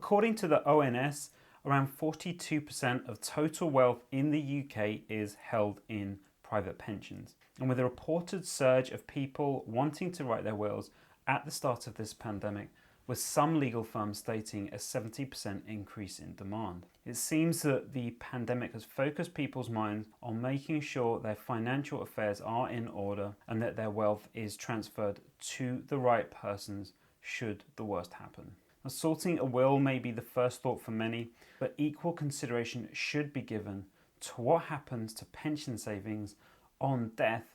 According to the ONS, around 42% of total wealth in the UK is held in private pensions. And with a reported surge of people wanting to write their wills at the start of this pandemic, with some legal firms stating a 70% increase in demand. It seems that the pandemic has focused people's minds on making sure their financial affairs are in order and that their wealth is transferred to the right persons should the worst happen. Now, sorting a will may be the first thought for many, but equal consideration should be given to what happens to pension savings on death,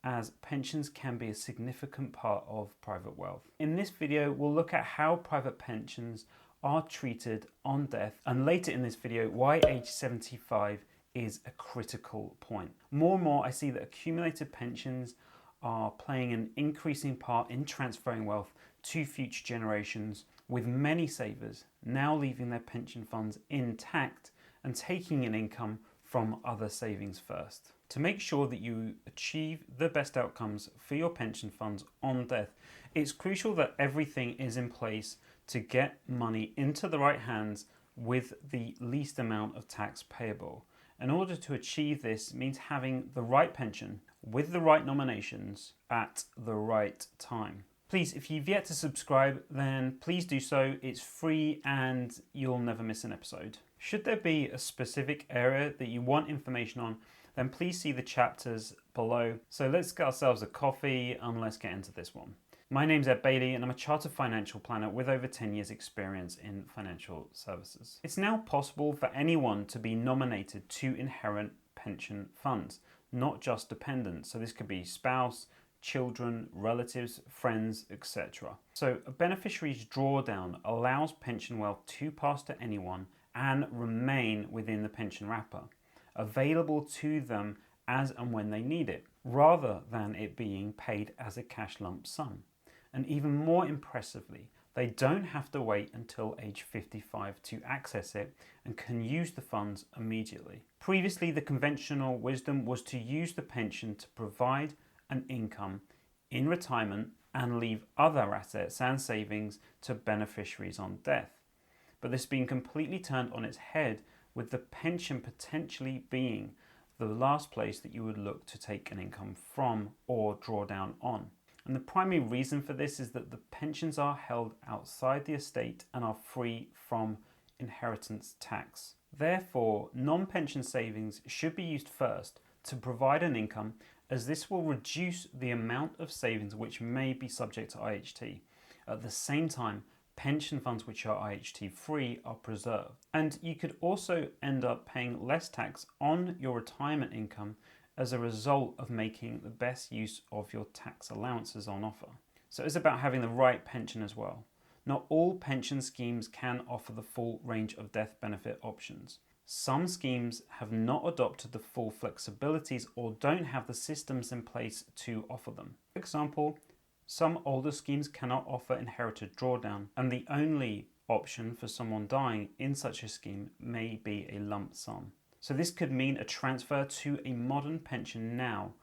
as pensions can be a significant part of private wealth. In this video, we'll look at how private pensions are treated on death, and later in this video, why age 75 is a critical point. More and more, I see that accumulated pensions are playing an increasing part in transferring wealth to future generations, with many savers now leaving their pension funds intact and taking an income from other savings first. To make sure that you achieve the best outcomes for your pension funds on death, it's crucial that everything is in place to get money into the right hands with the least amount of tax payable. In order to achieve this means having the right pension with the right nominations at the right time. Please, if you've yet to subscribe, then please do so. It's free and you'll never miss an episode. Should there be a specific area that you want information on, then please see the chapters below. So let's get ourselves a coffee and let's get into this one. My name's Ed Bailey and I'm a chartered financial planner with over 10 years experience in financial services. It's now possible for anyone to be nominated to inherit pension funds, not just dependents. So this could be spouse, children, relatives, friends, etc. So a beneficiary's drawdown allows pension wealth to pass to anyone and remain within the pension wrapper, available to them as and when they need it, rather than it being paid as a cash lump sum. And even more impressively, they don't have to wait until age 55 to access it and can use the funds immediately. Previously, the conventional wisdom was to use the pension to provide an income in retirement and leave other assets and savings to beneficiaries on death. But this has been completely turned on its head, with the pension potentially being the last place that you would look to take an income from or draw down on. And the primary reason for this is that the pensions are held outside the estate and are free from inheritance tax. Therefore, non-pension savings should be used first to provide an income, as this will reduce the amount of savings which may be subject to IHT. At the same time, pension funds which are IHT free are preserved. And you could also end up paying less tax on your retirement income as a result of making the best use of your tax allowances on offer. So it's about having the right pension as well. Not all pension schemes can offer the full range of death benefit options. Some schemes have not adopted the full flexibilities or don't have the systems in place to offer them. For example, some older schemes cannot offer inherited drawdown, and the only option for someone dying in such a scheme may be a lump sum. So this could mean a transfer to a modern pension now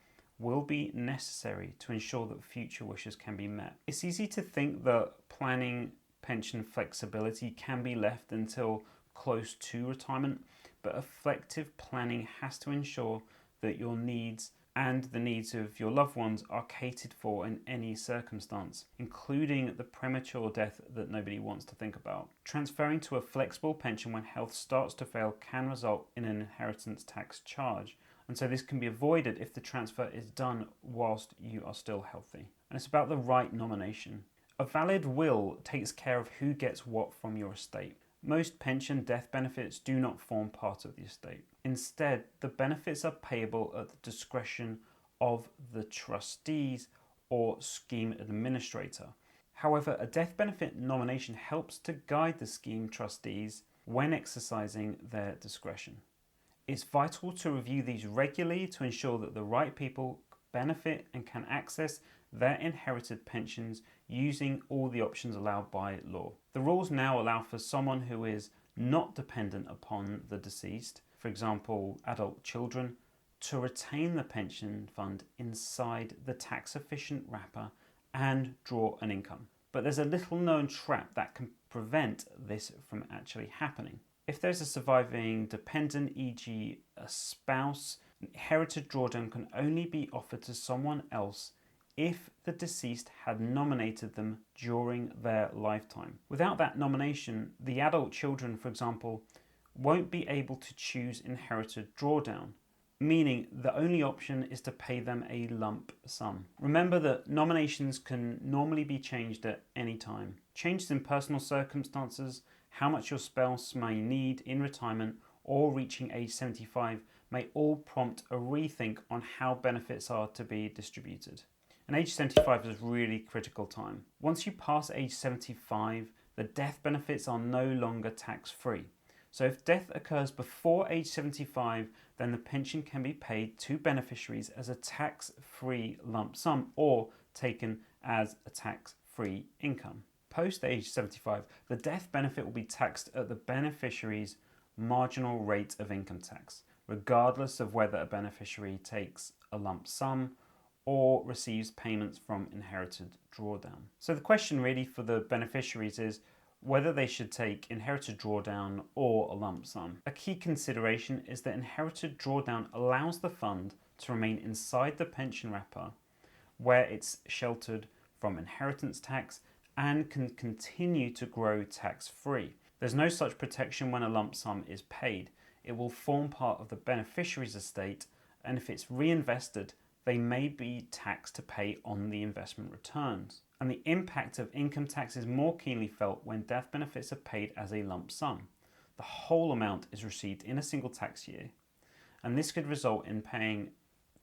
will be necessary to ensure that future wishes can be met. It's easy to think that planning pension flexibility can be left until close to retirement, but effective planning has to ensure that your needs and the needs of your loved ones are catered for in any circumstance, including the premature death that nobody wants to think about. Transferring to a flexible pension when health starts to fail can result in an inheritance tax charge, and so this can be avoided if the transfer is done whilst you are still healthy. And it's about the right nomination. A valid will takes care of who gets what from your estate. Most pension death benefits do not form part of the estate. Instead, the benefits are payable at the discretion of the trustees or scheme administrator. However, a death benefit nomination helps to guide the scheme trustees when exercising their discretion. It's vital to review these regularly to ensure that the right people benefit and can access their inherited pensions using all the options allowed by law. The rules now allow for someone who is not dependent upon the deceased, for example, adult children, to retain the pension fund inside the tax-efficient wrapper and draw an income. But there's a little known trap that can prevent this from actually happening. If there's a surviving dependent, e.g. a spouse, an inherited drawdown can only be offered to someone else if the deceased had nominated them during their lifetime. Without that nomination, the adult children, for example, won't be able to choose inherited drawdown, meaning the only option is to pay them a lump sum. Remember that nominations can normally be changed at any time. Changes in personal circumstances, how much your spouse may need in retirement, or reaching age 75 may all prompt a rethink on how benefits are to be distributed. And age 75 is a really critical time. Once you pass age 75, the death benefits are no longer tax-free. So if death occurs before age 75, then the pension can be paid to beneficiaries as a tax-free lump sum or taken as a tax-free income. Post age 75, the death benefit will be taxed at the beneficiary's marginal rate of income tax, regardless of whether a beneficiary takes a lump sum or receives payments from inherited drawdown. So the question really for the beneficiaries is whether they should take inherited drawdown or a lump sum. A key consideration is that inherited drawdown allows the fund to remain inside the pension wrapper, where it's sheltered from inheritance tax and can continue to grow tax-free. There's no such protection when a lump sum is paid. It will form part of the beneficiary's estate, and if it's reinvested, they may be taxed to pay on the investment returns. And the impact of income tax is more keenly felt when death benefits are paid as a lump sum. The whole amount is received in a single tax year, and this could result in paying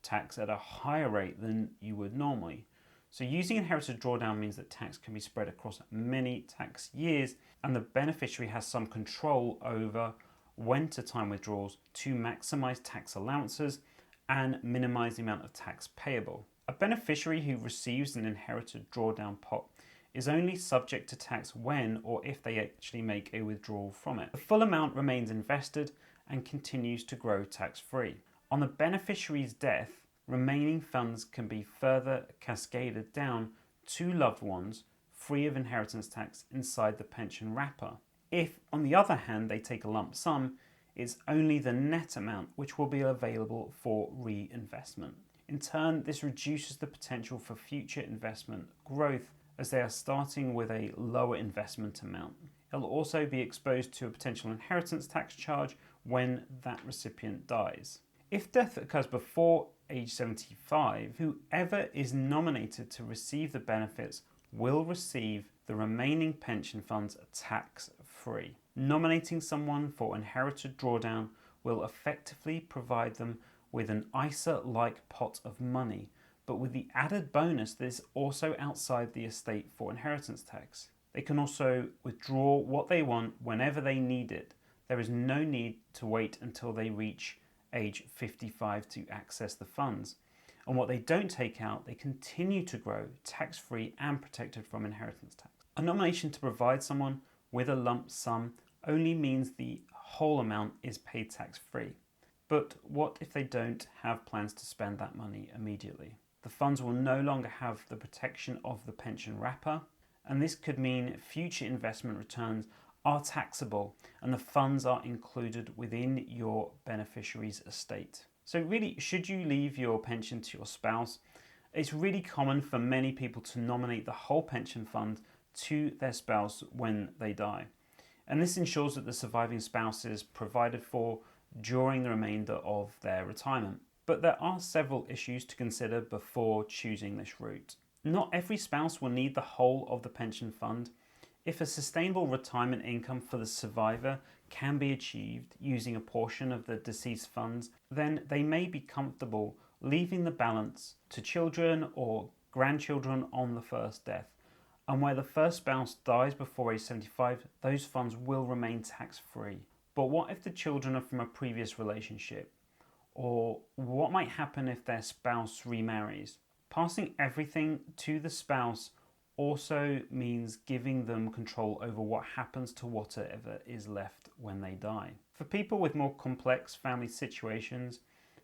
tax at a higher rate than you would normally. So using inherited drawdown means that tax can be spread across many tax years, and the beneficiary has some control over when to time withdrawals to maximise tax allowances and minimise the amount of tax payable. A beneficiary who receives an inherited drawdown pot is only subject to tax when or if they actually make a withdrawal from it. The full amount remains invested and continues to grow tax-free. On the beneficiary's death, remaining funds can be further cascaded down to loved ones free of inheritance tax inside the pension wrapper. If, on the other hand, they take a lump sum, it's only the net amount which will be available for reinvestment. In turn, this reduces the potential for future investment growth as they are starting with a lower investment amount. It'll also be exposed to a potential inheritance tax charge when that recipient dies. If death occurs before age 75, whoever is nominated to receive the benefits will receive the remaining pension funds tax-free. Nominating someone for inherited drawdown will effectively provide them with an ISA-like pot of money, but with the added bonus that is also outside the estate for inheritance tax. They can also withdraw what they want whenever they need it. There is no need to wait until they reach age 55 to access the funds. And what they don't take out, they continue to grow tax-free and protected from inheritance tax. A nomination to provide someone with a lump sum only means the whole amount is paid tax-free. But what if they don't have plans to spend that money immediately? The funds will no longer have the protection of the pension wrapper, and this could mean future investment returns are taxable and the funds are included within your beneficiary's estate. So really, should you leave your pension to your spouse? It's really common for many people to nominate the whole pension fund to their spouse when they die. And this ensures that the surviving spouse is provided for during the remainder of their retirement. But there are several issues to consider before choosing this route. Not every spouse will need the whole of the pension fund. If a sustainable retirement income for the survivor can be achieved using a portion of the deceased funds, then they may be comfortable leaving the balance to children or grandchildren on the first death. And where the first spouse dies before age 75, those funds will remain tax-free. But what if the children are from a previous relationship? Or what might happen if their spouse remarries? Passing everything to the spouse also means giving them control over what happens to whatever is left when they die. For people with more complex family situations,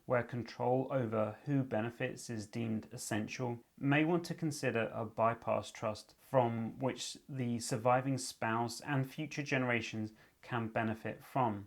where control over who benefits is deemed essential, may want to consider a bypass trust from which the surviving spouse and future generations can benefit from.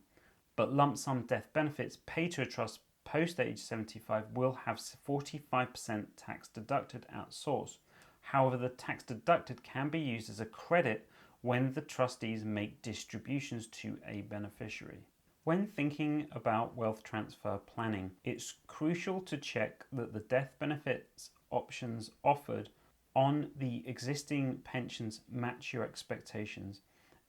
But lump sum death benefits paid to a trust post age 75 will have 45% tax deducted at source. However, the tax deducted can be used as a credit when the trustees make distributions to a beneficiary. When thinking about wealth transfer planning, it's crucial to check that the death benefits options offered on the existing pensions match your expectations.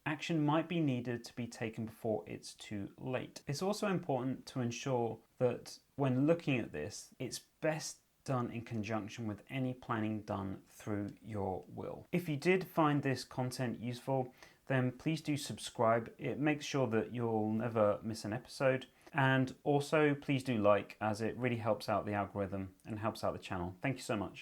Action might be needed to be taken before it's too late. It's also important to ensure that when looking at this, it's best done in conjunction with any planning done through your will. If you did find this content useful, then please do subscribe. It makes sure that you'll never miss an episode. And also please do like, as it really helps out the algorithm and helps out the channel. Thank you so much.